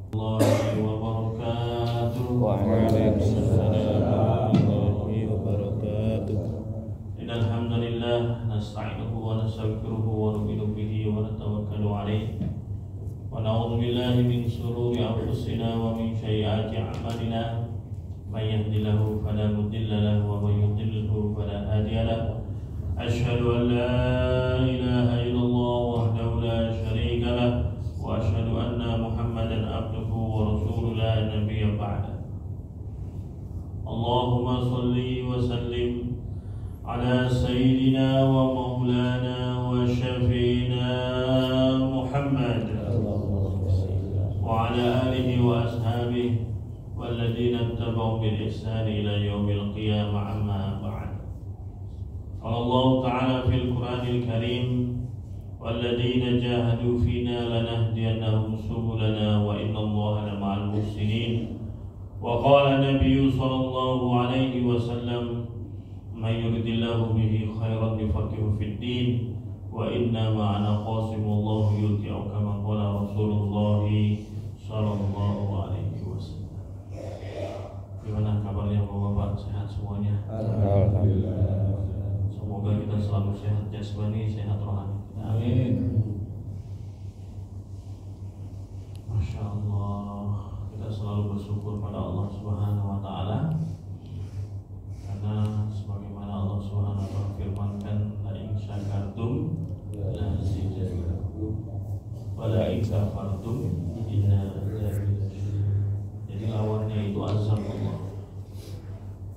warahmatullahi wabarakatuh. Waalaikumsalam warahmatullahi wabarakatuh. Innal hamdalillah nasta'inuhu wa nastaghfiruhu wa nu'minu bihi wa natawakkalu alayhi wa na'udzu billahi min shururi anfusina wa min sayyiati a'malina. May yahdihillahu fala mudilla lahu wa may yudlilhu fala hadiya lahu. Asyhadu an la ilaha illallah wahdahu la syarika lahu wa asyhadu anna Muhammadan abduhu wa rasuluhu la nabiyya ba'da. Allahumma shalli wa sallim ala sayyidina wa maulana wa syafiina Muhammad wa ala alihi wa ashabihi walladzina ittaba'u bil ihsani ila yaumil qiyamah, amma ba'd. Allah Ta'ala fil Qur'anil Karim, walladzina jahadu fina lanahdiyannahum subulana wa innallaha lama'al muhsinin. Wa qala Nabiyyu sallallahu alaihi wasallam, may yuridillahu bihi khairan yufaqihu fid din wa inna ma'ana qasimullahu yuti'u kama qala Rasulullah sallallahu alaihi wasallam. Gimana kabarnya Bapak-bapak, sehat semuanya? Alhamdulillah. Semoga kita selalu sehat jasmani, sehat rohani. Amin. Masya Allah, kita selalu bersyukur pada Allah Subhanahu wa Ta'ala, karena sebagaimana Allah Subhanahu wa Ta'ala firmankan, la in syakartum la azidannakum wa la in kafartum inna adzabi. Jadi lawannya itu azab Allah.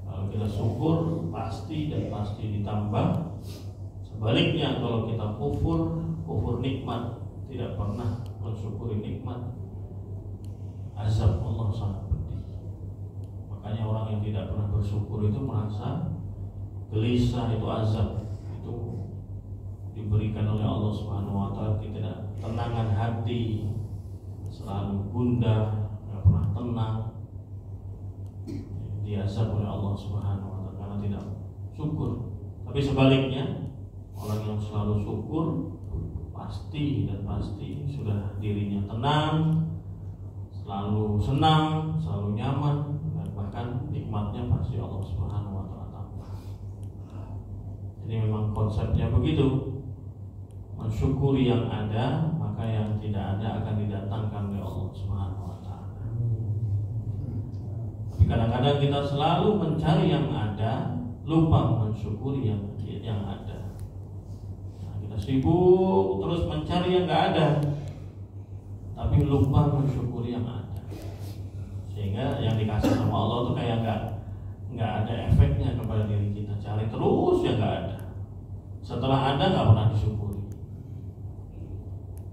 Kalau kita syukur pasti dan pasti ditambah. Sebaliknya kalau kita kufur nikmat, tidak pernah mensyukuri nikmat, azab Allah sangat pedih. Makanya orang yang tidak pernah bersyukur itu merasa gelisah, itu azab itu diberikan oleh Allah Subhanahu wa Ta'ala. Tidak tenangan hati, selalu gundah, tidak pernah tenang, diazab oleh Allah Subhanahu wa Ta'ala karena tidak syukur. Tapi sebaliknya, orang yang selalu syukur pasti dan pasti sudah dirinya tenang, selalu senang, selalu nyaman, dan bahkan nikmatnya pasti Allah Subhanahu wa Ta'ala tambah. Jadi memang konsepnya begitu. Mensyukuri yang ada, maka yang tidak ada akan didatangkan oleh Allah Subhanahu wa Ta'ala. Tapi kadang-kadang kita selalu mencari yang ada, lupa mensyukuri yang ada. Nah, kita sibuk terus mencari yang nggak ada, tapi lupa mensyukuri yang ada. Sehingga yang dikasih sama Allah itu kayak nggak ada efeknya kepada diri kita. Cari terus yang nggak ada. Setelah ada nggak pernah disyukuri.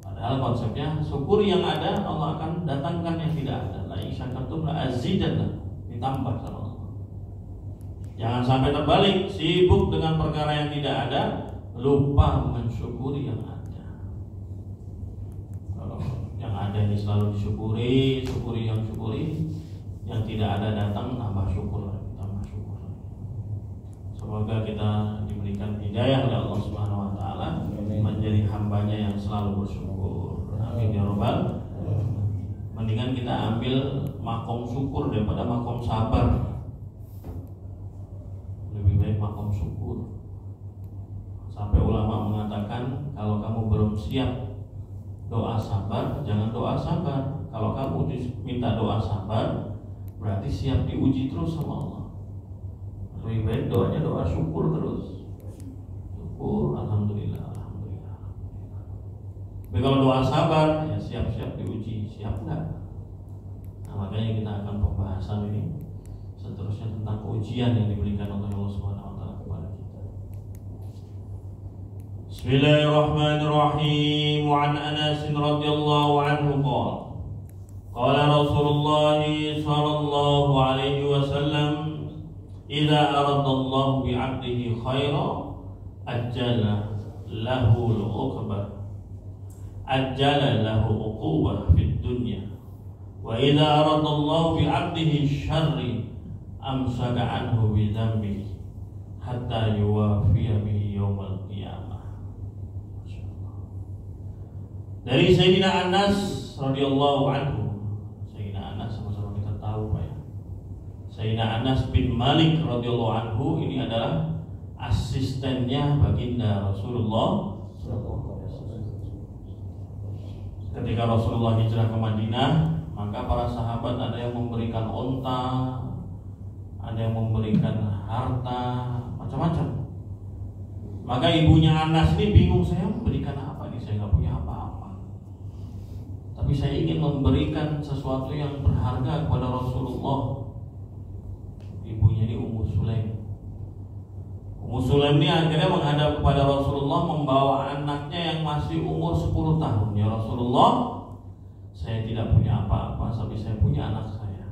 Padahal konsepnya syukuri yang ada, Allah akan datangkan yang tidak ada. La in syakartum la azidannakum, ditambah sama Allah. Jangan sampai terbalik, sibuk dengan perkara yang tidak ada, lupa mensyukuri yang ada. Kalau yang ada ini selalu disyukuri, syukuri, yang tidak ada datang, tambah syukur lagi. Semoga kita diberikan hidayah oleh Allah Subhanahu wa Ta'ala menjadi hambanya yang selalu bersyukur. Amin ya Rabbal. Mendingan kita ambil makom syukur daripada makom sabar. Lebih baik makom syukur. Sampai ulama mengatakan, kalau kamu belum siap doa sabar, jangan doa sabar. Kalau kamu minta doa sabar, berarti siap diuji terus sama Allah. Lebih baik doanya doa syukur terus. Syukur, alhamdulillah. Tapi kalau doa sabar, ya siap-siap diuji. Siap enggak? Nah, makanya kita akan pembahasan ini seterusnya tentang ujian yang diberikan oleh Allah Subhanahu wa Ta'ala kepada kita. Bismillahirrahmanirrahim. Wa an Anas radhiyallahu anhu qala Rasulullah sallallahu alaihi wasallam, idza aradallahu bi 'abdihi khairan ajjala lahu al-uqbah, ajjala lahu uqubah fid dunya, wa idza aradallahu bi 'abdihi syarri amsaka anhu bi dhanbihi hatta yuwafiya bihi yaumal qiyamah. Dari Sayyidina Anas radhiyallahu anhu, Sayyidina Anas bin Malik radhiyallahu anhu ini adalah asistennya baginda Rasulullah. Ketika Rasulullah hijrah ke Madinah, maka para sahabat ada yang memberikan onta, ada yang memberikan harta, macam-macam. Maka ibunya Anas ini bingung, saya memberikan apa nih? Saya nggak punya apa-apa. Tapi saya ingin memberikan sesuatu yang berharga kepada Rasulullah. Ibunya ini Ummu Sulaim. Ummu Sulaim ini akhirnya menghadap kepada Rasulullah membawa anaknya yang masih umur 10 tahun. Ya Rasulullah, saya tidak punya apa-apa, tapi saya punya anak saya.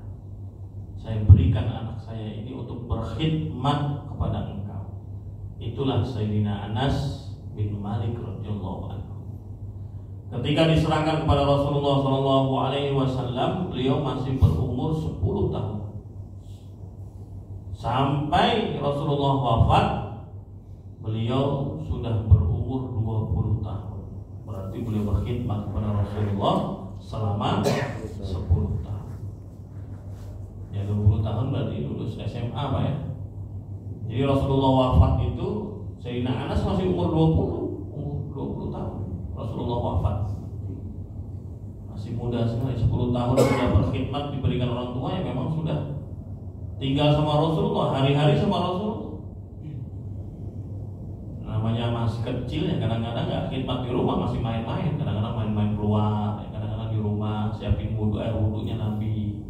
Saya berikan anak saya ini untuk berkhidmat kepada engkau. Itulah Sayyidina Anas bin Malik radhiyallahu anhu. Ketika diserahkan kepada Rasulullah SAW, beliau masih berumur 10 tahun. Sampai Rasulullah wafat, beliau sudah berumur 20 tahun. Berarti beliau berkhidmat kepada Rasulullah selama 10 tahun. Ya 20 tahun berarti lulus SMA Pak ya. Jadi Rasulullah wafat itu Sayyidina Anas masih umur 20 tahun. Rasulullah wafat masih muda sekali, 10 tahun sudah berkhidmat, diberikan orang tua yang memang sudah tinggal sama Rasulullah, hari-hari sama Rasulullah. Namanya masih kecil ya, kadang-kadang nggak khidmat di rumah, masih main-main, kadang-kadang main-main keluar, kadang-kadang di rumah siapin wudhu, air wudhunya Nabi,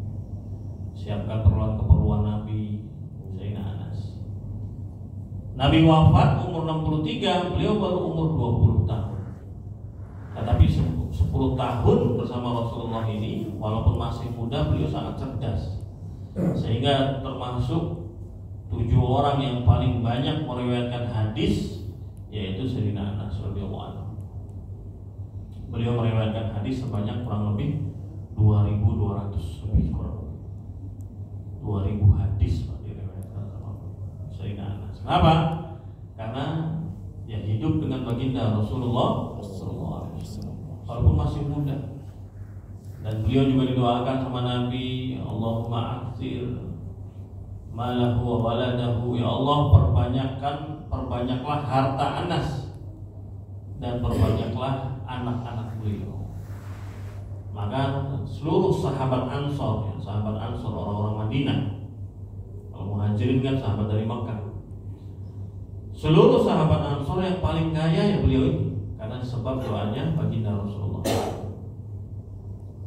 siapkan keperluan Nabi. Sayyidina Anas. Nabi wafat umur 63, beliau baru umur 20 tahun. Tetapi 10 tahun bersama Rasulullah ini, walaupun masih muda, beliau sangat cerdas. Sehingga termasuk 7 orang yang paling banyak meriwayatkan hadis, yaitu Sayyidina Anas radhiyallahu anhu. Beliau meriwayatkan hadis sebanyak kurang lebih 2.200 lebih, kurang 2.000 hadis diriwayatkan sama Sayyidina Anas. Kenapa? Karena ya hidup dengan baginda Rasulullah walaupun masih muda. Dan beliau juga didoakan sama Nabi, Allahumma aktsir malahu wa waladahu, ya Allah perbanyaklah harta Anas dan perbanyaklah anak-anak beliau. Maka seluruh sahabat Ansor, orang-orang Madinah, kalau Muhajirin kan sahabat dari Makkah, seluruh sahabat Ansor yang paling kaya ya beliau ini, karena sebab doanya baginda Rasulullah.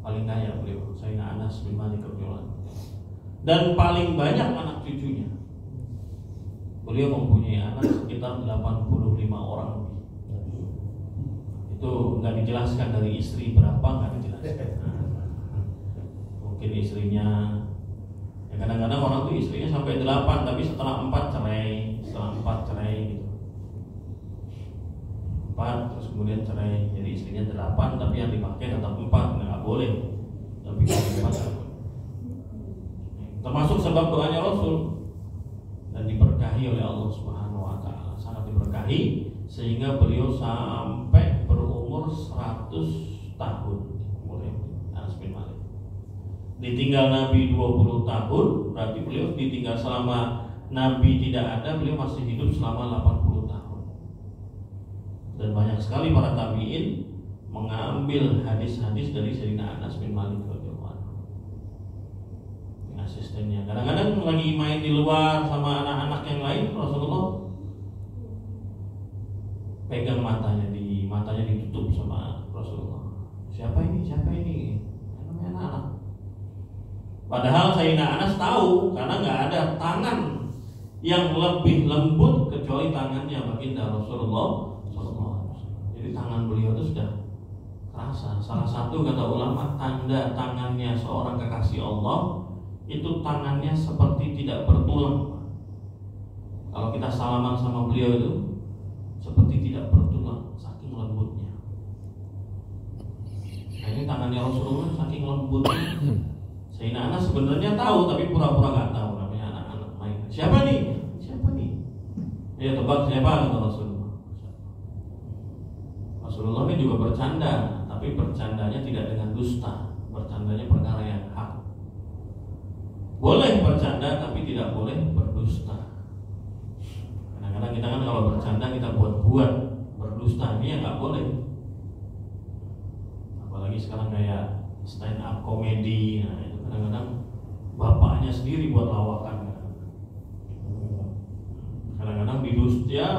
Paling kaya beliau, Sayyidina Anas bin Malik radhiyallahu anhu. Dan paling banyak anak cucunya. Beliau mempunyai anak sekitar 85 orang. Itu nggak dijelaskan dari istri berapa, nggak dijelaskan. Mungkin istrinya, ya kadang-kadang orang tuh istrinya sampai 8, tapi setelah 4 cerai, gitu. 4 terus kemudian cerai, jadi istrinya 8 tapi yang dipakai tetap 4, nggak boleh, tapi 4. Termasuk sebab doanya Rasul dan diberkahi oleh Allah Subhanahu wa taala, sangat diberkahi sehingga beliau sampai berumur 100 tahun. Mulai Anas bin Malik ditinggal Nabi 20 tahun, berarti beliau ditinggal selama Nabi tidak ada, beliau masih hidup selama 80 tahun. Dan banyak sekali para tabi'in mengambil hadis-hadis dari Sayyidina Anas bin Malik radhiyallahu anhu. Asistennya kadang-kadang lagi main di luar sama anak-anak yang lain, Rasulullah pegang matanya ditutup sama Rasulullah. Siapa ini? Namanya anak. Padahal Sayyidina Anas tahu, karena nggak ada tangan yang lebih lembut kecuali tangannya baginda Rasulullah. Jadi tangan beliau itu sudah kerasa. Salah satu kata ulama, tanda tangannya seorang kekasih Allah itu tangannya seperti tidak bertulang. Kalau kita salaman sama beliau itu seperti tidak bertulang, saking lembutnya. Nah, ini tangannya Rasulullah saking lembutnya. Sayyidina Anas sebenarnya tahu, tapi pura-pura nggak tahu, namanya anak-anak main. Siapa nih? Ya tebak siapa, kata Rasulullah. Rasulullah ini juga bercanda, tapi bercandanya tidak dengan dusta, bercandanya perkara yang hak. Boleh bercanda tapi tidak boleh berdusta. Kadang-kadang kita kan kalau bercanda kita buat-buat, berdusta ini ya nggak boleh. Apalagi sekarang kayak stand up comedy, nah itu kadang-kadang bapaknya sendiri buat lawakan. Kadang-kadang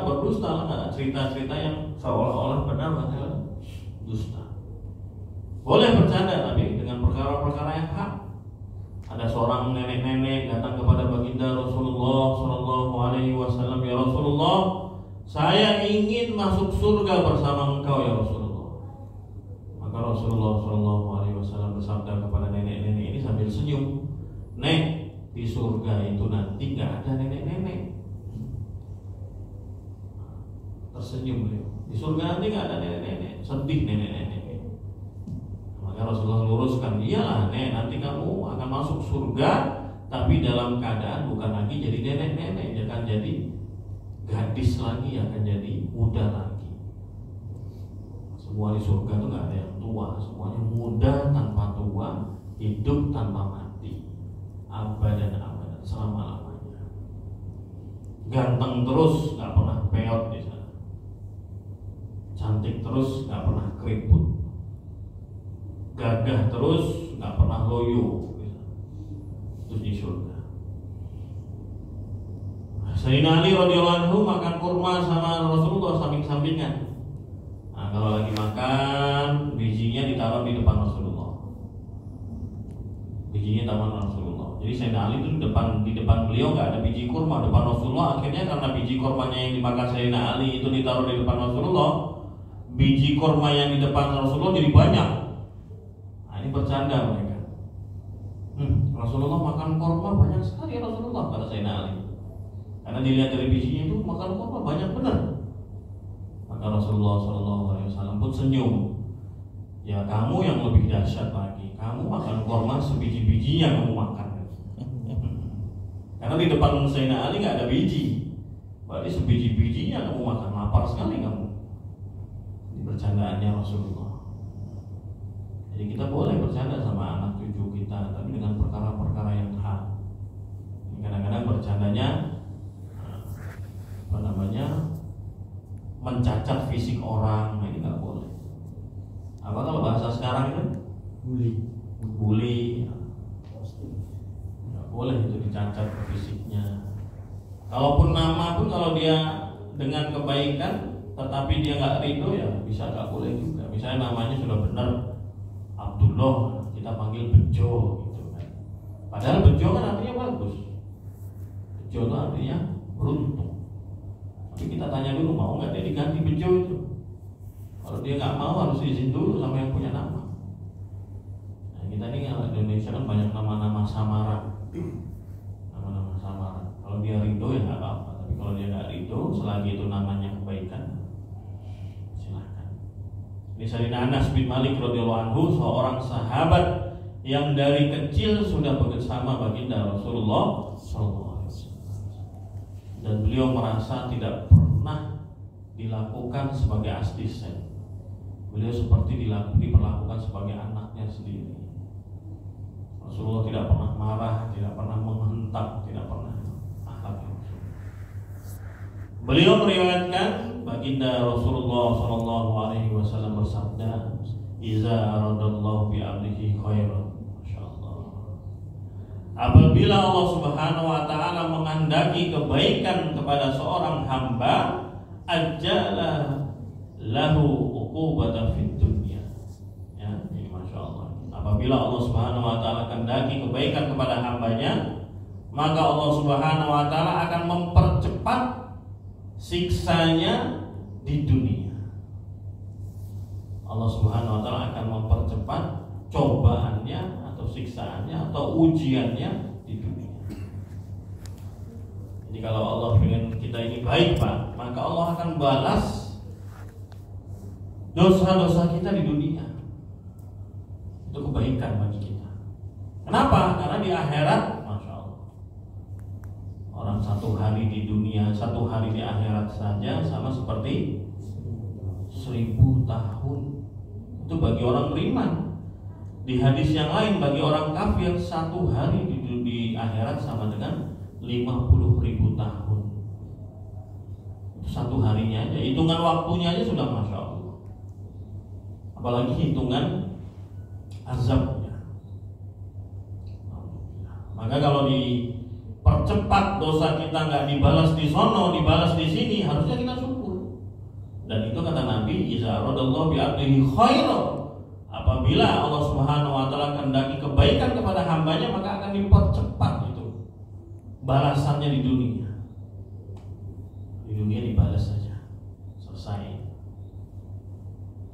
berdusta lah, cerita-cerita yang seolah-olah benar padahal dusta. Boleh bercanda tapi dengan perkara-perkara yang hak. Ada seorang nenek-nenek datang kepada baginda Rasulullah Shallallahu Alaihi Wasallam, ya Rasulullah, saya ingin masuk surga bersama engkau ya Rasulullah. Maka Rasulullah Shallallahu Alaihi Wasallam bersabda kepada nenek-nenek ini sambil senyum, Nek, di surga itu nanti nggak ada nenek-nenek. Tersenyum beliau. Di surga nanti nggak ada nenek-nenek. Sedih nenek-nenek. Maka Rasulullah luruskan, iyalah Nek, nanti kamu akan masuk surga, tapi dalam keadaan bukan lagi jadi nenek-nenek, akan jadi gadis lagi, akan jadi muda lagi. Semua di surga itu nggak ada yang tua, semuanya muda tanpa tua, hidup tanpa mati, abadan selama-lamanya. Ganteng terus, nggak pernah peot di sana. Cantik terus, nggak pernah keriput. Gagah terus, nggak pernah loyo. Terus di surga. Sayyidina Ali radhiyallahu anhu makan kurma sama Rasulullah samping-sampingan. Nah, kalau lagi makan, bijinya ditaruh di depan Rasulullah. Bijinya taman Rasulullah. Jadi Sayyidina Ali itu di depan beliau nggak ada biji kurma depan Rasulullah. Akhirnya karena biji kurmanya yang dimakan Sayyidina Ali itu ditaruh di depan Rasulullah, biji kurma yang di depan Rasulullah jadi banyak. Ini bercanda mereka. Rasulullah makan kurma banyak sekali ya Rasulullah, kata Sayyidina Ali. Karena dilihat dari bijinya itu makan kurma banyak benar. Maka Rasulullah SAW pun senyum. Ya kamu yang lebih dahsyat lagi. Kamu makan kurma sebiji-bijinya kamu makan. Karena di depan Sayyidina Ali nggak ada biji. Berarti sebiji-bijinya kamu makan. Lapar sekali kamu. Ini bercandaannya Rasulullah. Jadi kita boleh bercanda sama anak cucu kita, tapi dengan perkara-perkara yang hak. Kadang-kadang bercandanya mencacat fisik orang, nah ini nggak boleh. Apa kalau bahasa sekarang itu? Bully. Nggak boleh itu dicacat fisiknya. Kalaupun nama pun kalau dia dengan kebaikan, tetapi dia nggak ridho ya bisa nggak boleh juga. Misalnya namanya sudah benar Abdullah, kita panggil Bejo gitu kan. Padahal Bejo kan artinya bagus. Bejo itu artinya beruntung. Tapi kita tanya dulu mau nggak dia diganti Bejo itu. Kalau dia nggak mau harus izin dulu sama yang punya nama. Nah, kita ini kalau Indonesia kan banyak nama-nama samaran. Nama-nama samaran. Kalau dia ridho ya nggak apa-apa. Tapi kalau dia nggak ridho, selagi itu namanya kebaikan, Sayyidina Anas bin Malik radhiyallahu anhu, seorang sahabat yang dari kecil sudah bersama baginda Rasulullah SAW, dan beliau merasa tidak pernah dilakukan sebagai asisten. Beliau seperti diperlakukan sebagai anaknya sendiri. Rasulullah tidak pernah marah, tidak pernah menghentak, tidak pernah akhlaknya. Beliau meriwayatkan baginda Rasulullah Shallallahu Alaihi Wasallam bersabda, "Iza aradallahu bi amrihi khairan." Masyaallah. Apabila Allah Subhanahu Wa Taala menghendaki kebaikan kepada seorang hamba, ajala lahu uqubatan fid dunya. Ya, ini masyaallah. Apabila Allah Subhanahu Wa Taala menghendaki kebaikan kepada hambanya, maka Allah Subhanahu Wa Taala akan mempercepat siksanya di dunia. Allah Subhanahu Wa Taala akan mempercepat cobaannya atau siksaannya atau ujiannya di dunia. Jadi kalau Allah ingin kita ini baik Pak, maka Allah akan balas dosa-dosa kita di dunia. Itu kebaikan bagi kita. Kenapa? Karena di akhirat, Masya Allah, orang satu hari di dunia, satu hari di akhirat saja sama seperti 1000 tahun. Itu bagi orang beriman. Di hadis yang lain, bagi orang kafir satu hari di di akhirat sama dengan 50.000 tahun. Satu harinya aja, hitungan waktunya aja sudah Masya Allah. Apalagi hitungan azabnya. Maka kalau dipercepat dosa kita nggak dibalas di sono, dibalas di sini, harusnya kita syukur. Dan itu kata Nabi, iza aradallahu bi'abdihi khairan, apabila Allah Subhanahu wa taala kehendaki kebaikan kepada hambanya, maka akan dipercepat itu balasannya di dunia. Di dunia dibalas saja, selesai.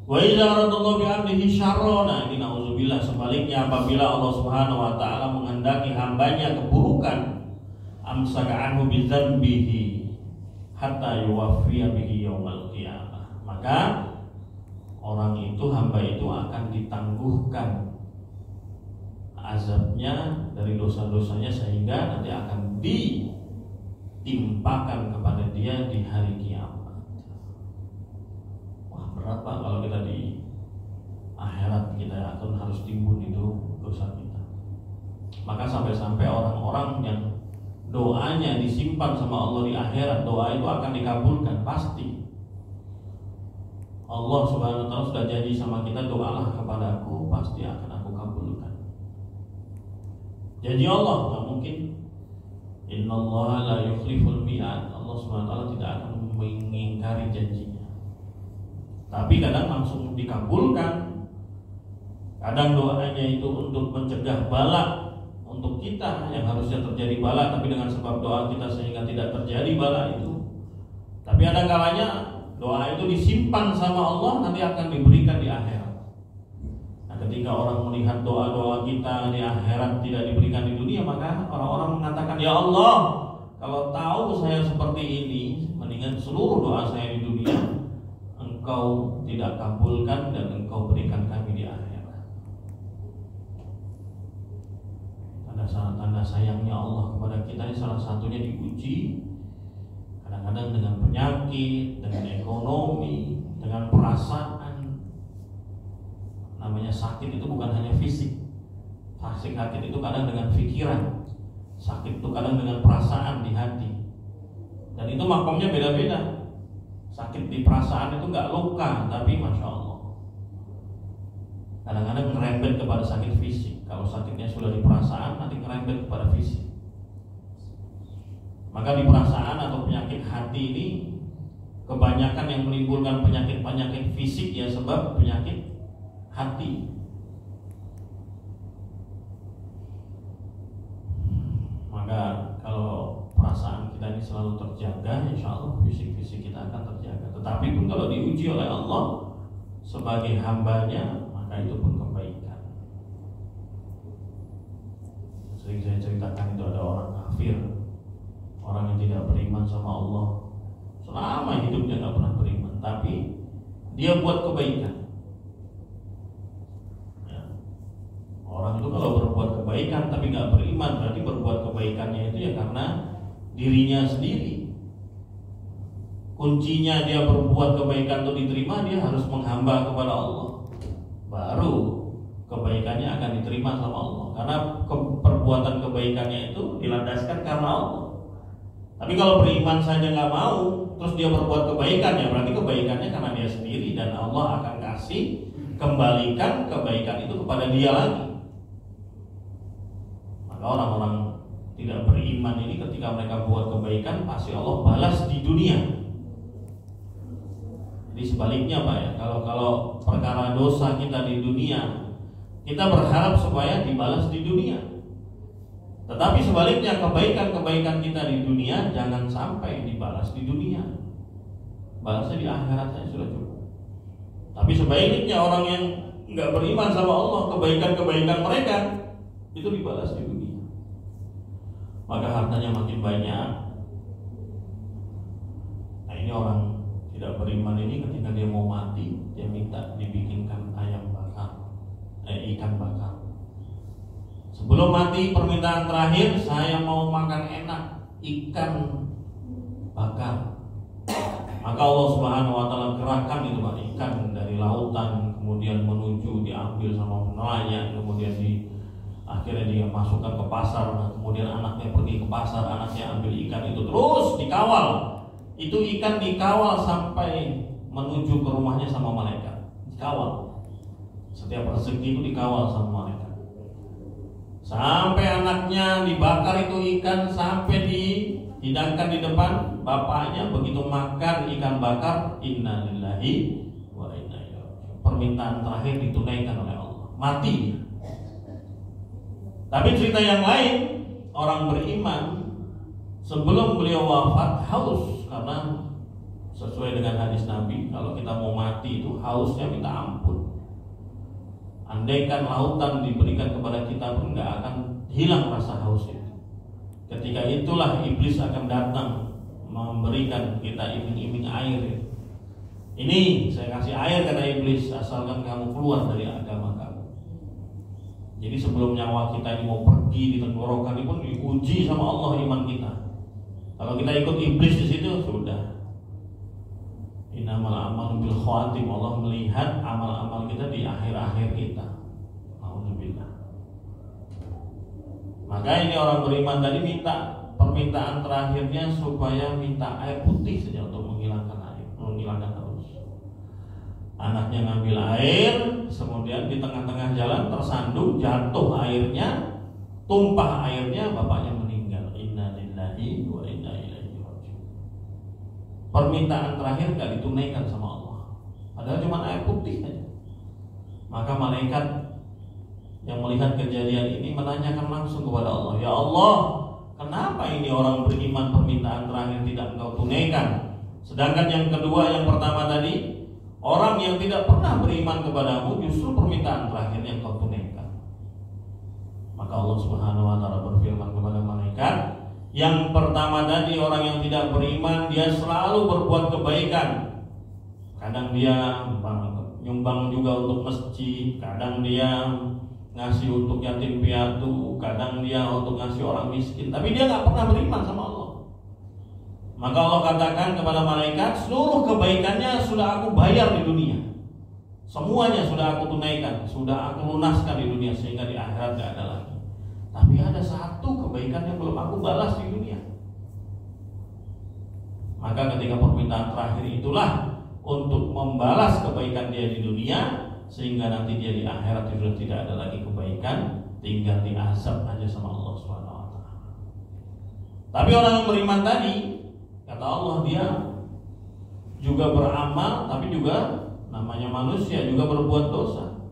Wa idza aradallahu bi'abdihi syarra, ini nauzubillah, sebaliknya apabila Allah Subhanahu wa taala menghendaki hambanya keburukan, amsaka anhu bi dzambihi hatta yuwaffiya bihi yaumal qiyamah, maka orang itu, hamba itu akan ditangguhkan azabnya dari dosa-dosanya sehingga nanti akan ditimpakan kepada dia di hari kiamat. Wah, berat Pak kalau kita di akhirat kita akan harus timbun itu dosa kita. Maka sampai-sampai orang-orang yang doanya disimpan sama Allah di akhirat, doa itu akan dikabulkan pasti. Allah Subhanahu wa taala sudah janji sama kita, doalah kepadaku pasti akan aku kabulkan. Janji Allah nggak mungkin. Innallaha la yukhliful mi'ad. Allah Subhanahu wa taala tidak akan mengingkari janjinya. Tapi kadang langsung dikabulkan. Kadang doanya itu untuk mencegah bala untuk kita yang harusnya terjadi bala, tapi dengan sebab doa kita sehingga tidak terjadi bala itu. Tapi ada kalanya doa itu disimpan sama Allah, nanti akan diberikan di akhirat. Nah, ketika orang melihat doa-doa kita di akhirat tidak diberikan di dunia, maka orang-orang mengatakan, ya Allah, kalau tahu saya seperti ini, mendingan seluruh doa saya di dunia Engkau tidak kabulkan dan Engkau berikan kami di akhirat. Tanda sayangnya Allah kepada kita ini salah satunya diuji kadang-kadang dengan penyakit, dengan ekonomi, dengan perasaan. Namanya sakit itu bukan hanya fisik. Sakit itu kadang dengan pikiran. Sakit itu kadang dengan perasaan di hati. Dan itu makomnya beda-beda. Sakit di perasaan itu gak luka, tapi Masya Allah kadang-kadang ngerembet kepada sakit fisik. Kalau sakitnya sudah di perasaan, nanti ngerembet kepada fisik. Maka di perasaan atau penyakit hati ini kebanyakan yang menimbulkan penyakit-penyakit fisik ya sebab penyakit hati. Maka kalau perasaan kita ini selalu terjaga, insya Allah fisik-fisik kita akan terjaga. Tetapi pun kalau diuji oleh Allah sebagai hambanya, maka itu pun kebaikan. Sering saya ceritakan itu ada orang kafir, orang yang tidak beriman sama Allah, selama hidupnya tidak pernah beriman, tapi dia buat kebaikan. Ya. Orang itu kalau berbuat kebaikan tapi nggak beriman, berarti berbuat kebaikannya itu ya karena dirinya sendiri. Kuncinya dia berbuat kebaikan untuk diterima, dia harus menghamba kepada Allah, baru kebaikannya akan diterima sama Allah. Karena perbuatan kebaikannya itu dilandaskan karena Allah. Tapi kalau beriman saja nggak mau, terus dia berbuat kebaikan, ya berarti kebaikannya karena dia sendiri, dan Allah akan kasih kembalikan kebaikan itu kepada dia lagi. Maka orang-orang tidak beriman ini ketika mereka buat kebaikan, pasti Allah balas di dunia. Jadi sebaliknya Pak ya, kalau perkara dosa kita di dunia, kita berharap supaya dibalas di dunia. Tetapi sebaliknya kebaikan-kebaikan kita di dunia jangan sampai dibalas di dunia. Balasnya di akhirat saja sudah cukup. Tapi sebaliknya orang yang nggak beriman sama Allah, kebaikan-kebaikan mereka itu dibalas di dunia. Maka hartanya makin banyak. Nah ini orang tidak beriman ini ketika dia mau mati, dia minta dibikinkan ayam bakar, ikan bakar. Sebelum mati permintaan terakhir, saya mau makan enak, ikan bakar. Maka Allah Subhanahu wa taala gerakkan itu Pak, ikan dari lautan kemudian menuju diambil sama nelayan, kemudian Akhirnya dia masukkan ke pasar, kemudian anaknya pergi ke pasar, anaknya ambil ikan itu terus dikawal. Itu ikan dikawal sampai menuju ke rumahnya sama malaikat. Dikawal. Setiap rezeki itu dikawal sama malaikat. Sampai anaknya dibakar itu ikan, sampai dihidangkan di depan bapaknya. Begitu makan ikan bakar, innalillahi wa inna ilaihi raji'un. Permintaan terakhir ditunaikan oleh Allah. Mati. Tapi cerita yang lain, orang beriman sebelum beliau wafat haus, karena sesuai dengan hadis Nabi, kalau kita mau mati itu hausnya minta ampun. Andaikan lautan diberikan kepada kita pun nggak akan hilang rasa haus itu. Ketika itulah iblis akan datang memberikan kita iming-iming air. Ini saya kasih air, kata iblis, asalkan kamu keluar dari agama kamu. Jadi sebelum nyawa kita ini mau pergi di tenggorokan ini pun diuji sama Allah iman kita. Kalau kita ikut iblis di situ sudah. Innamal a'malu bil khawatim. Allah melihat amal-amal kita di akhir-akhir kita. Alhamdulillah. Maka ini orang beriman tadi minta permintaan terakhirnya supaya minta air putih saja untuk menghilangkan haus. Anaknya ngambil air, kemudian di tengah-tengah jalan tersandung, jatuh airnya, tumpah airnya, bapaknya meninggal. Innalillahi wa inna ilaihi raji'un. Permintaan terakhir gak ditunaikan sama Allah, padahal cuma air putih aja. Maka malaikat yang melihat kejadian ini menanyakan langsung kepada Allah, ya Allah, kenapa ini orang beriman permintaan terakhir tidak engkau tunaikan? Sedangkan yang kedua, yang pertama tadi, orang yang tidak pernah beriman kepadamu justru permintaan terakhir yang kau tunaikan. Maka Allah Subhanahu wa taala berfirman kepada malaikat, yang pertama tadi orang yang tidak beriman, dia selalu berbuat kebaikan. Kadang dia nyumbang juga untuk masjid, kadang dia ngasih untuk yatim piatu, kadang dia untuk ngasih orang miskin, tapi dia nggak pernah beriman sama Allah. Maka Allah katakan kepada malaikat, seluruh kebaikannya sudah aku bayar di dunia, semuanya sudah aku tunaikan, sudah aku lunaskan di dunia, sehingga di akhirat gak ada lagi. Tapi ada satu kebaikan yang belum aku balas di dunia. Maka ketika permintaan terakhir itulah untuk membalas kebaikan dia di dunia, sehingga nanti dia di akhirat sudah tidak ada lagi kebaikan, tinggal diazab aja sama Allah SWT. Tapi orang yang beriman tadi, kata Allah, dia juga beramal, tapi juga namanya manusia, juga berbuat dosa.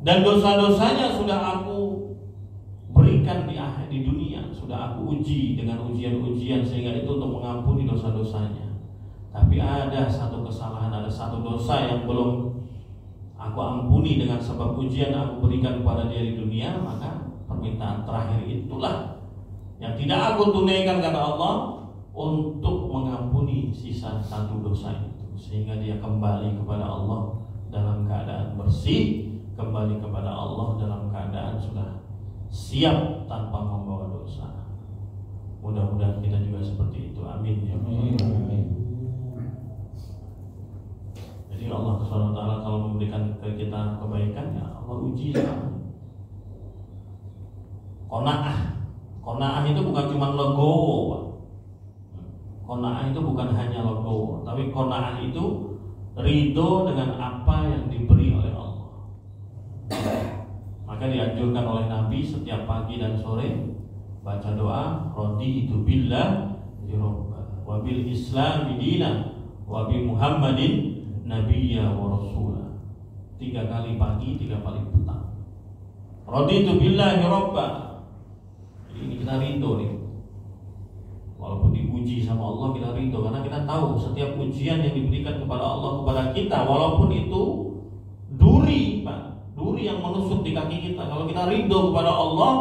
Dan dosa-dosanya sudah aku berikan di dunia, sudah aku uji dengan ujian-ujian, sehingga itu untuk mengampuni dosa-dosanya. Tapi ada satu kesalahan, ada satu dosa yang belum aku ampuni dengan sebab ujian aku berikan kepada dia di dunia. Maka permintaan terakhir itulah yang tidak aku tunaikan, kata Allah, untuk mengampuni sisa satu dosa itu, sehingga dia kembali kepada Allah dalam keadaan bersih, kembali kepada Allah dalam keadaan sudah siap tanpa membawa dosa. Mudah-mudahan kita juga seperti itu. Amin ya Allah. Jadi Allah SWT kalau memberikan ke kita kebaikan, ya Allah uji sama. Qanaah itu bukan cuma legowo, Pak. Qanaah itu bukan hanya legowo, tapi qanaah itu ridho dengan apa yang diberi oleh Allah. Maka dianjurkan oleh Nabi setiap pagi dan sore baca doa, raditu billah wa bil islam dinan wa bi Muhammadin nabiyya wa rasula. 3 kali pagi, 3 kali petang. Raditu billahi rabba. Ini kita ridho nih. Walaupun diuji sama Allah, kita ridho karena kita tahu setiap ujian yang diberikan kepada Allah kepada kita, walaupun itu duri, Pak, duri yang menusuk di kaki kita, kalau kita ridho kepada Allah,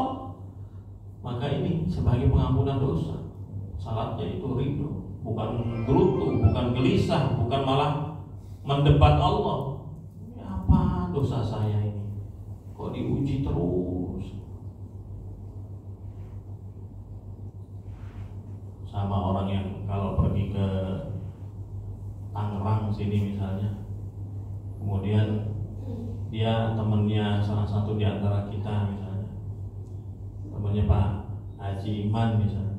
maka ini sebagai pengampunan dosa. Syaratnya itu ridho, bukan gerutu, bukan gelisah, bukan malah mendebat Allah. Ini apa dosa saya ini? Kok diuji terus? Sama orang yang kalau pergi ke Tangerang sini misalnya, kemudian dia temennya salah satu di antara kita misalnya Pak Haji Iman misalnya,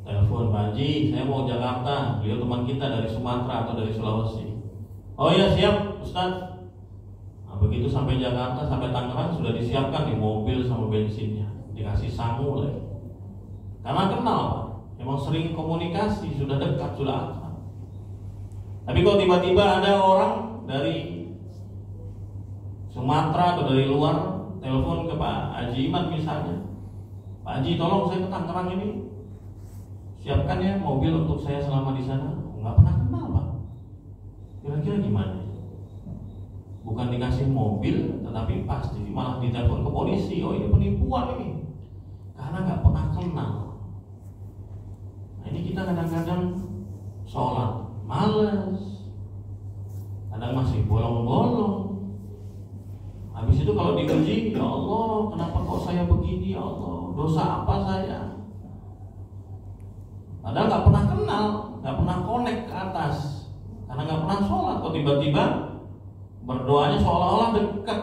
telepon, Pak Haji, saya mau Jakarta, beliau teman kita dari Sumatera atau dari Sulawesi. Oh iya siap Ustaz. Nah, begitu sampai Jakarta, sampai Tangerang sudah disiapkan di mobil sama bensinnya, dikasih sangu lagi. Karena kenal Pak, memang sering komunikasi, sudah dekat, sudah akrab. Tapi kalau tiba-tiba ada orang dari Sumatera atau dari luar telepon ke Pak Haji Iman misalnya, Pak Haji tolong saya ke Tangerang ini, siapkan ya mobil untuk saya selama di sana. Nggak pernah kenal Pak, kira-kira gimana? Bukan dikasih mobil, tetapi pasti malah ditelepon ke polisi. Oh ini penipuan ini, karena nggak pernah kenal. Nah ini kita kadang-kadang sholat males, kadang masih bolong-bolong. Habis itu kalau diuji, ya Allah, kenapa kok saya begini? Ya Allah, dosa apa saya? Padahal nggak pernah kenal, nggak pernah connect ke atas, karena nggak pernah sholat. Kok tiba-tiba berdoanya seolah-olah dekat.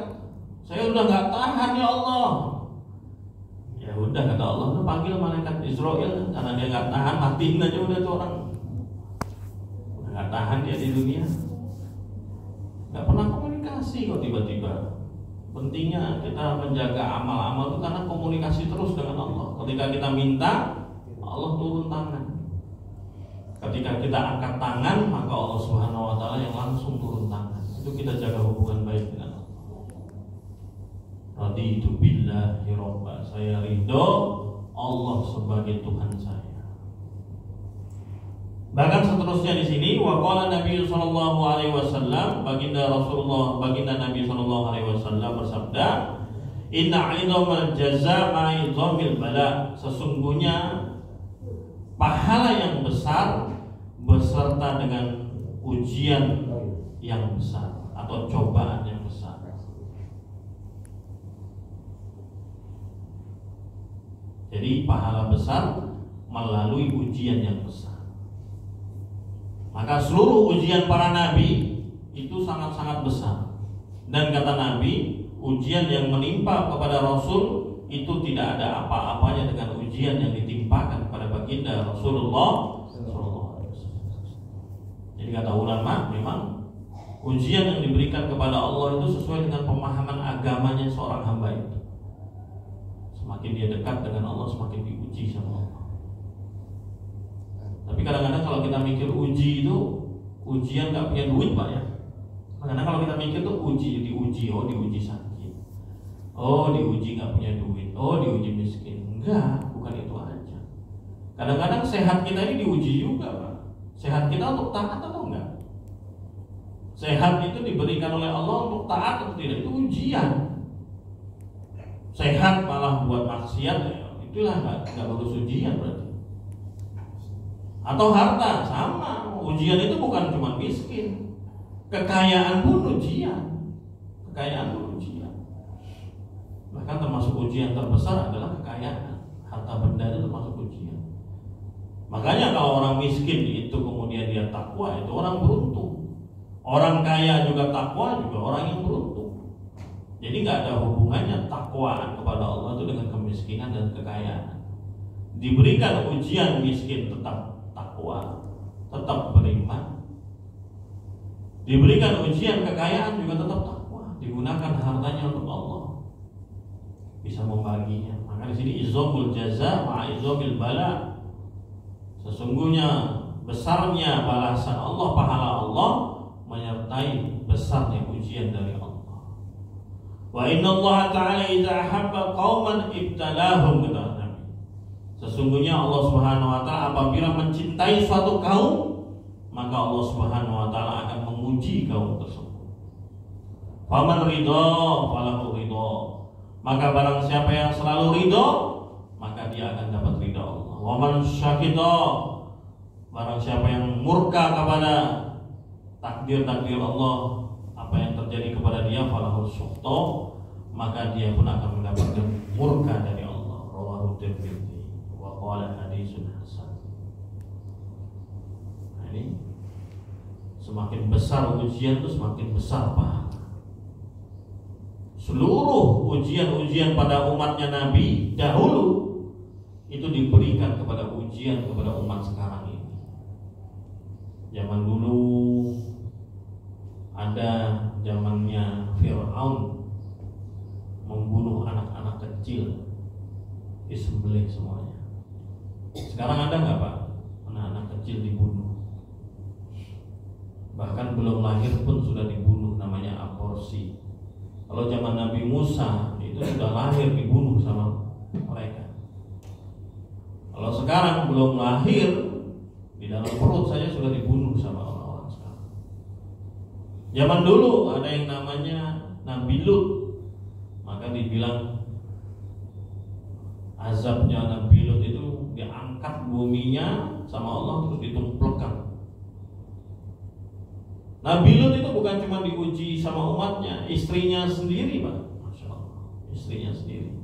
Saya udah nggak tahan ya Allah. Ya udah kata Allah, udah panggil malaikat Israel, karena dia nggak tahan, matiin aja udah tuh orang. Udah nggak tahan dia di dunia. Nggak pernah komunikasi kok tiba-tiba. Pentingnya kita menjaga amal-amal itu karena komunikasi terus dengan Allah. Ketika kita minta, Allah turun tangan. Ketika kita angkat tangan, maka Allah Subhanahu wa taala yang langsung turun tangan. Itu kita jaga hubungan baik dengan Allah. Raditu billahi robba. Saya ridho Allah sebagai Tuhan saya. Bahkan seterusnya di sini, wa qala Nabi sallallahu alaihi wasallam, baginda Nabi sallallahu alaihi wasallam bersabda, inna 'idhamal jazaa ma'idhamil bala. Sesungguhnya pahala yang besar beserta dengan ujian yang besar atau cobaan yang besar. Jadi pahala besar melalui ujian yang besar. Maka seluruh ujian para nabi itu sangat-sangat besar. Dan kata Nabi, ujian yang menimpa kepada Rasul itu tidak ada apa-apanya dengan ujian yang ditimpakan kepada baginda Rasulullah SAW. Jadi kata ulama, memang ujian yang diberikan kepada Allah itu sesuai dengan pemahaman agamanya seorang hamba itu. Semakin dia dekat dengan Allah, semakin diuji sama Allah. Tapi kadang-kadang kalau kita mikir uji itu ujian nggak punya duit Pak ya. Kadang-kadang kalau kita mikir tuh diuji, oh diuji sakit, oh diuji nggak punya duit, oh diuji miskin. Enggak, bukan itu aja. Kadang-kadang sehat kita ini diuji juga Pak. Sehat kita untuk taat atau enggak? Sehat itu diberikan oleh Allah untuk taat atau tidak, itu ujian. Sehat malah buat maksiat, ya, itulah nggak bagus ujian berarti. Atau harta sama, ujian itu bukan cuma miskin, kekayaan pun ujian, bahkan termasuk ujian terbesar adalah kekayaan, harta benda itu termasuk ujian. Makanya kalau orang miskin itu kemudian dia takwa, itu orang beruntung. Orang kaya juga takwa, juga orang yang beruntung. Jadi nggak ada hubungannya takwaan kepada Allah itu dengan kemiskinan dan kekayaan. Diberikan ujian miskin tetap takwa, tetap beriman. Diberikan ujian kekayaan juga tetap takwa, digunakan hartanya untuk Allah, bisa membaginya. Maka di sini izamul jaza ma izamil bala. Sesungguhnya besarnya balasan Allah, pahala Allah menyertai besarnya ujian dari Allah. Wa inna Allah ta'ala idza ahabba qauman ibtalahum, kata Nabi. Sesungguhnya Allah Subhanahu wa taala apabila mencintai suatu kaum, maka Allah Subhanahu wa taala akan menguji kaum tersebut. Faman ridha falahu ridha. Maka barang siapa yang selalu ridha, maka dia akan dapat ridha Allah. Wa man syaqita, barang siapa yang murka kepada takdir-takdir Allah, apa yang terjadi kepada dia, falahu sukhta, maka dia pun akan mendapatkan murka dari Allah. Rawahu Tirmidzi wa qala haditsun hasan. Nah, ini semakin besar ujian itu semakin besar pahala. seluruh ujian-ujian pada umatnya Nabi dahulu itu diberikan kepada ujian kepada umat sekarang ini. Zaman dulu ada zamannya Fir'aun membunuh anak-anak kecil, disembelih semuanya. Sekarang ada nggak Pak anak-anak kecil dibunuh? Bahkan belum lahir pun sudah dibunuh, namanya aborsi. Kalau zaman Nabi Musa itu sudah lahir dibunuh sama mereka. Kalau sekarang belum lahir, di dalam perut saja sudah dibunuh sama orang-orang sekarang. Zaman dulu ada yang namanya Nabi Lut, maka dibilang azabnya Nabi Lut itu diangkat buminya sama Allah terus ditumplekkan. Nabi Lut itu bukan cuma diuji sama umatnya, istrinya sendiri Pak. Masya Allah, istrinya sendiri.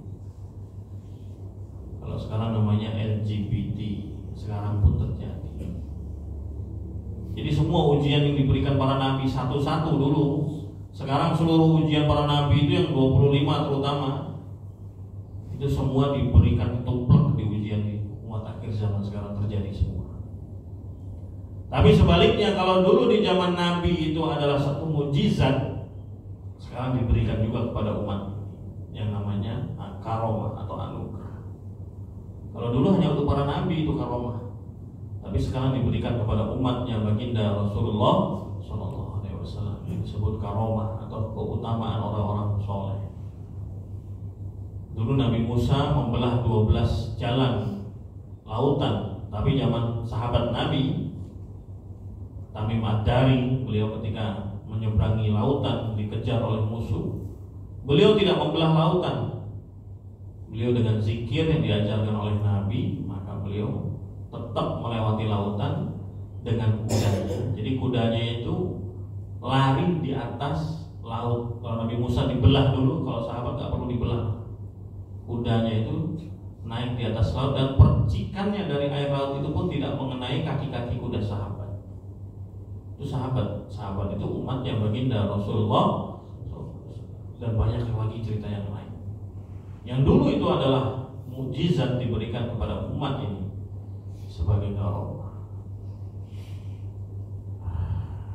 Kalau sekarang namanya LGBT, sekarang pun terjadi. Jadi semua ujian yang diberikan para nabi satu-satu dulu, sekarang seluruh ujian para nabi itu yang 25 terutama, itu semua diberikan tumplek di ujian di umat akhir zaman sekarang terjadi semua. Tapi sebaliknya, kalau dulu di zaman Nabi itu adalah satu mukjizat, sekarang diberikan juga kepada umat yang namanya karomah atau anugerah. Kalau dulu hanya untuk para Nabi itu karomah, tapi sekarang diberikan kepada umatnya baginda Rasulullah SAW yang disebut karomah atau keutamaan orang-orang soleh. Dulu Nabi Musa membelah 12 jalan lautan, tapi zaman sahabat Nabi Tamim Ad-Dari, beliau ketika menyeberangi lautan dikejar oleh musuh, beliau tidak membelah lautan. Beliau dengan zikir yang diajarkan oleh Nabi, maka beliau tetap melewati lautan dengan kudanya. Jadi kudanya itu lari di atas laut. Kalau Nabi Musa dibelah dulu, kalau sahabat nggak perlu dibelah. Kudanya itu naik di atas laut dan percikannya dari air laut itu pun tidak mengenai kaki-kaki kuda sahabat. Itu sahabat itu umatnya baginda Rasulullah, dan banyak lagi cerita yang lain. Yang dulu itu adalah mukjizat diberikan kepada umat ini sebagai karomah.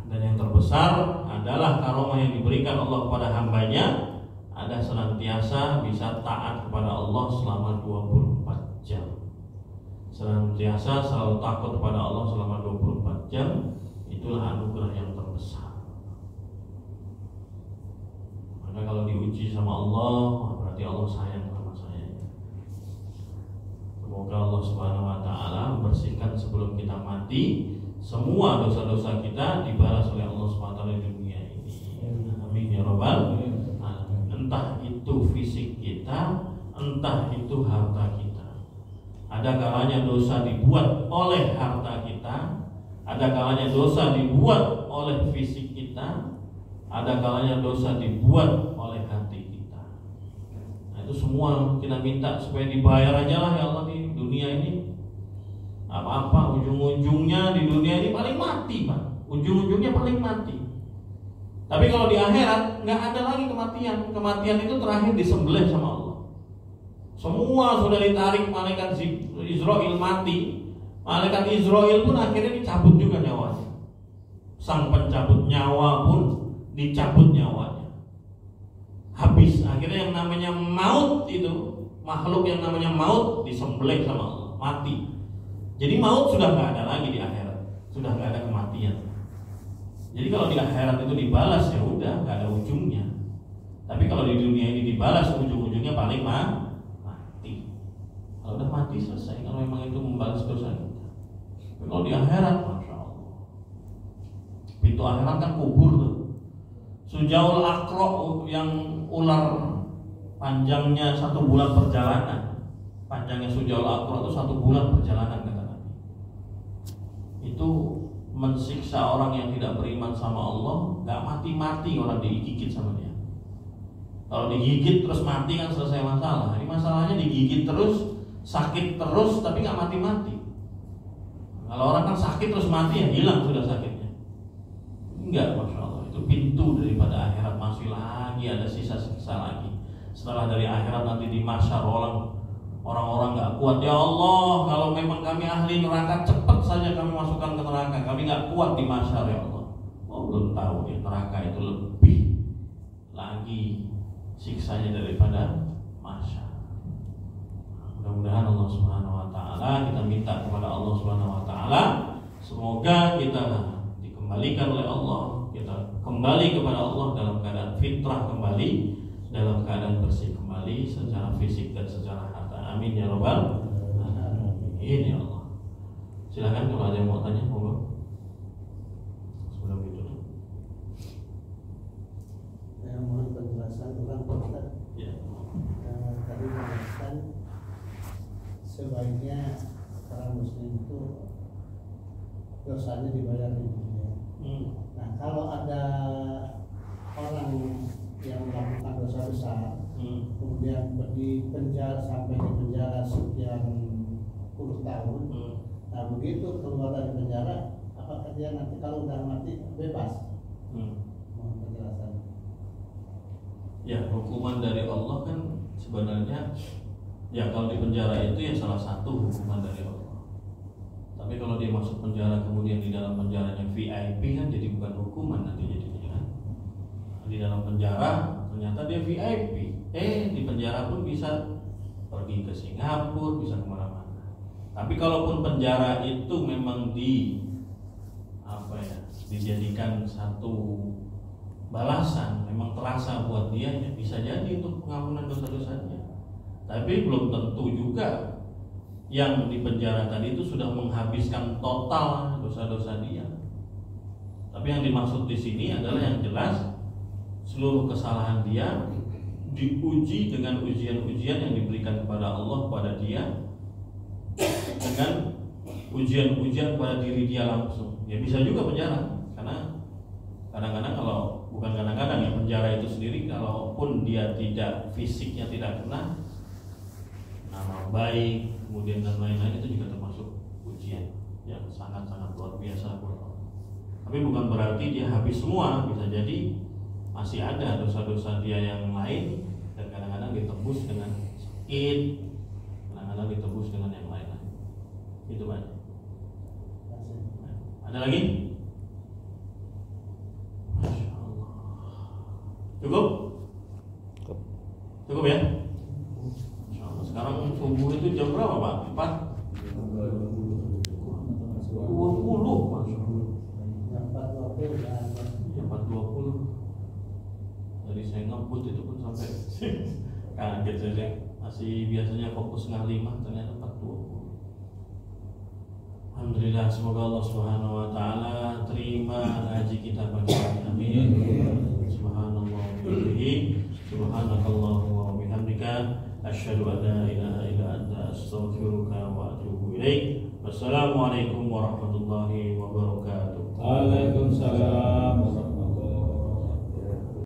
Dan yang terbesar adalah karomah yang diberikan Allah kepada hambanya, ada senantiasa bisa taat kepada Allah selama 24 jam. Senantiasa selalu takut kepada Allah selama 24 jam. Itulah anugerah yang terbesar. Maka kalau diuji sama Allah, berarti Allah sayang sama saya. Semoga Allah Subhanahu wa taala membersihkan sebelum kita mati semua dosa-dosa kita, dibalas oleh Allah Subhanahu wa taala di dunia ini. Amin ya rabbal alamin. Entah itu fisik kita, entah itu harta kita. Ada kalanya dosa dibuat oleh harta kita, ada kalanya dosa dibuat oleh fisik kita, ada kalanya dosa dibuat oleh hati kita. Nah, itu semua kita minta supaya dibayar aja lah ya Allah di dunia ini. Apa-apa ujung-ujungnya di dunia ini paling mati Pak. Ujung-ujungnya paling mati. Tapi kalau di akhirat nggak ada lagi kematian. Kematian itu terakhir disembelih sama Allah. Semua sudah ditarik, malaikat Israil mati. Malaikat Israil pun akhirnya dicabut juga nyawanya. Sang pencabut nyawa pun dicabut nyawanya. Habis. Akhirnya yang namanya maut itu, makhluk yang namanya maut disembelih sama Allah, mati. Jadi maut sudah nggak ada lagi di akhirat, sudah nggak ada kematian. Jadi kalau di akhirat itu dibalas ya udah nggak ada ujungnya. Tapi kalau di dunia ini dibalas, ujung-ujungnya paling mati. Kalau udah mati selesai. Kalau memang itu membalas dosa kita. Tapi kalau di akhirat, masya Allah, pintu akhirat kan kubur tuh. Sujaul Aqra yang ular panjangnya 1 bulan perjalanan. Panjangnya Sujaul Aqra itu 1 bulan perjalanan kata Nabi. Itu mensiksa orang yang tidak beriman sama Allah. Gak mati-mati orang digigit sama dia. Kalau digigit terus mati kan selesai masalah. Ini masalahnya digigit terus, sakit terus, tapi gak mati-mati. Kalau orang kan sakit terus mati ya hilang sudah sakitnya. Enggak, masya Allah. Itu pintu pintu daripada akhirat, masih lagi ada sisa siksa lagi. Setelah dari akhirat nanti di mahsyar orang-orang nggak kuat, ya Allah, kalau memang kami ahli neraka cepat saja kami masukkan ke neraka, kami nggak kuat di mahsyar ya Allah. Oh, belum tahu ya, neraka itu lebih lagi siksanya daripada mahsyar. Mudah-mudahan Allah Subhanahu wa taala, kita minta kepada Allah Subhanahu wa taala semoga kita dikembalikan oleh Allah, kita kembali kepada Allah dalam keadaan fitrah kembali, dalam keadaan bersih kembali secara fisik dan secara harta. Amin ya rabbal alamin ya Allah. Silakan kalau ada yang mau tanya, monggo. Sebelum ditutup. Saya mohon penjelasan ulang Ustaz. Ya. Tadi menjelaskan sebaiknya orang muslim itu dosanya dibayar di dunia. Nah, kalau ada orang yang melakukan dosa besar, kemudian dipenjara sampai di penjara sekian puluh tahun, nah begitu keluar dari penjara, apakah dia nanti kalau udah mati bebas? Mohon penjelasan. Ya, hukuman dari Allah kan sebenarnya, ya kalau di penjara itu ya salah satu hukuman dari Allah. Tapi kalau dia masuk penjara kemudian di dalam penjaranya VIP kan jadi bukan hukuman nanti jadinya kan. Di dalam penjara ternyata dia VIP. Di penjara pun bisa pergi ke Singapura, bisa kemana-mana. Tapi kalaupun penjara itu memang dijadikan satu balasan, memang terasa buat dia, ya bisa jadi untuk pengampunan dosa-dosanya. Tapi belum tentu juga yang di penjara tadi itu sudah menghabiskan total dosa-dosa dia. Tapi yang dimaksud di sini adalah yang jelas seluruh kesalahan dia diuji dengan ujian-ujian yang diberikan kepada Allah kepada dia, dengan ujian-ujian pada diri dia langsung. Ya bisa juga penjara, karena kadang-kadang ya penjara itu sendiri kalaupun dia tidak fisiknya tidak kena, nama baik kemudian dan lain-lain itu juga termasuk ujian yang sangat-sangat luar biasa buat Allah. Tapi bukan berarti dia habis semua, bisa jadi masih ada dosa-dosa dia yang lain dan kadang-kadang ditebus dengan sakit, kadang-kadang ditebus dengan yang lain-lain. Itu banyak. Ada lagi? Masya Allah. Cukup? Cukup ya? Masya Allah. Sekarang subuh itu jam berapa Pak? 4? 20 Masya Allah. 4.20. Dari saya ngebut itu pun sampai kaget saja. Masih biasanya fokus 4.5, ternyata 4.20. Alhamdulillah, semoga Allah Subhanahu wa taala terima haji kita pagi ini. Amin. Subhanallah wa bihamdihi, subhanakallahumma wa bihamdika, asyhadu an la ilaha illa anta, astaghfiruka wa atubu ilaik. Wassalamualaikum warahmatullahi wabarakatuh. Waalaikumsalam.